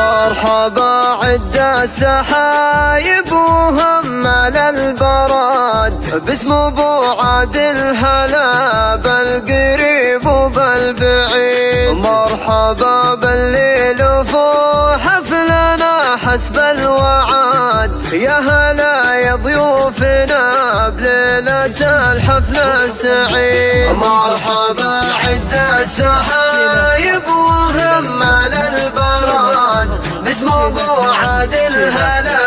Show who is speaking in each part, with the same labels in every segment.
Speaker 1: مرحبا عد السحايب وهمل البراد، باسم ابو عادل هلا بالقريب وبالبعيد. مرحبا بالليل وفوح حفلنا حسب الوعد، يا هلا يا ضيوفنا بليلة الحفل السعيد. مرحبا عد السحايب وهمل البراد، باسم ابو عادل هلا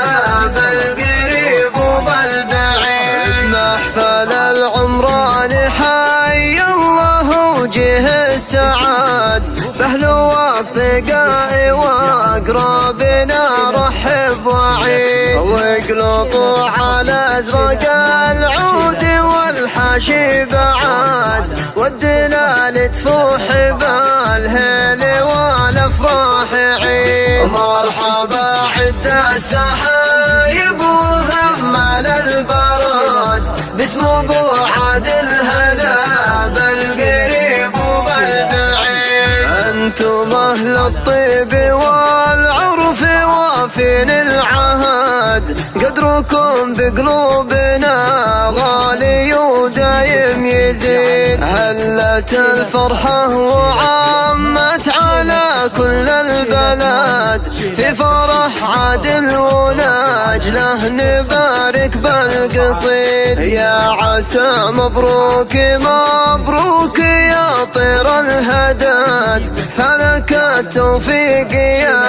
Speaker 1: بالقريب وبالبعيد. محفل العمران حي الله وجه السعاد، باهل واصدقائي واقرابنا رحب وعيد. واقلطوا على ازرق العود والحاشي بعاد، والدلال تفوح بالهيل والافراح عيد. مرحبا عد السحايب وهمل البراد، باسم ابو عادل هلا بالقريب وبالبعيد. انتم اهل الطيب والعرف وافين العهد، قدركم بقلوبنا غالي ودايم يزيد. هلت الفرحة وعمت على كل البلد، في فرح عادل ولاجله نبارك بالقصيد. يا عسى مبروك مبروك يا طير الهدد، فلك التوفيق يا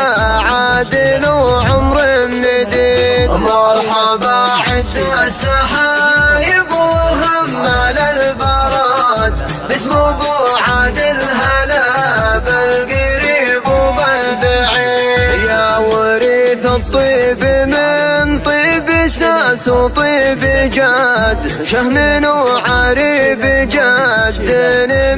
Speaker 1: عادل وعمر مديد. مرحبا عد السحايب وهمل البراد، باسم ابو عادل هلا بالقريب وبالبعيد. يا وريث الطيب من طيب ساس وطيب جاد، شهم وعريب جاد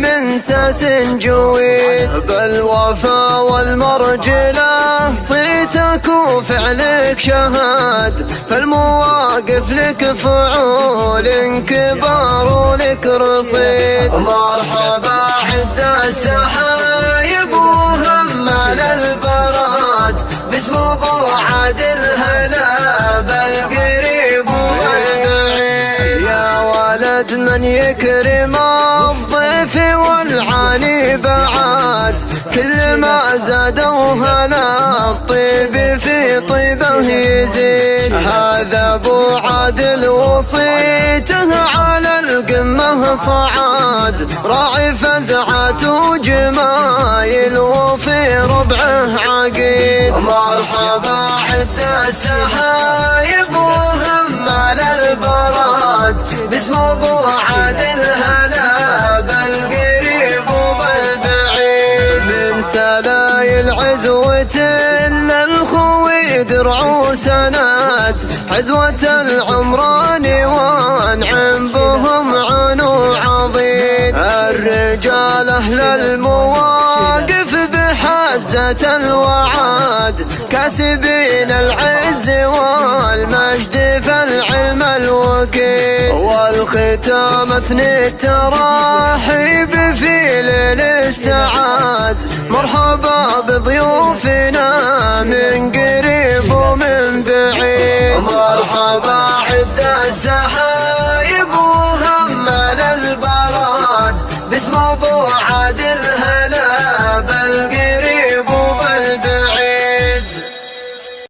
Speaker 1: من ساس جويد. بالوفا والمرجله صيتك وفعلك شهاد، فالمواقف لك فعول كبار ولك رصيد. مرحبا عد السحايب وهمل البراد، باسم ابو عادل هلا بالقريب وبالبعيد. يا ولد من يكرم الضيف والعاني بعاد، كل ما زادوا هلا الطيب في طيبه يزيد. هذا ابو عادل وصيته على القمه صعاد، راعي فزعات وجمايل وفي ربعه عقيد. مرحبا عد السحايب وهمل البراد، باسم ابو عادل هلا بالقريب وبالبعيد. من سلايل عزوة للخوي درع وسنات، عزوة العمران وانعم بهم عنو عظيم. الرجال اهل المواقف بحزة الوعاد، كاسبين العز والمجد فالعلم الوكيل. والختام اثني التراحيب في ليل السعاد، مرحبا بضيوفنا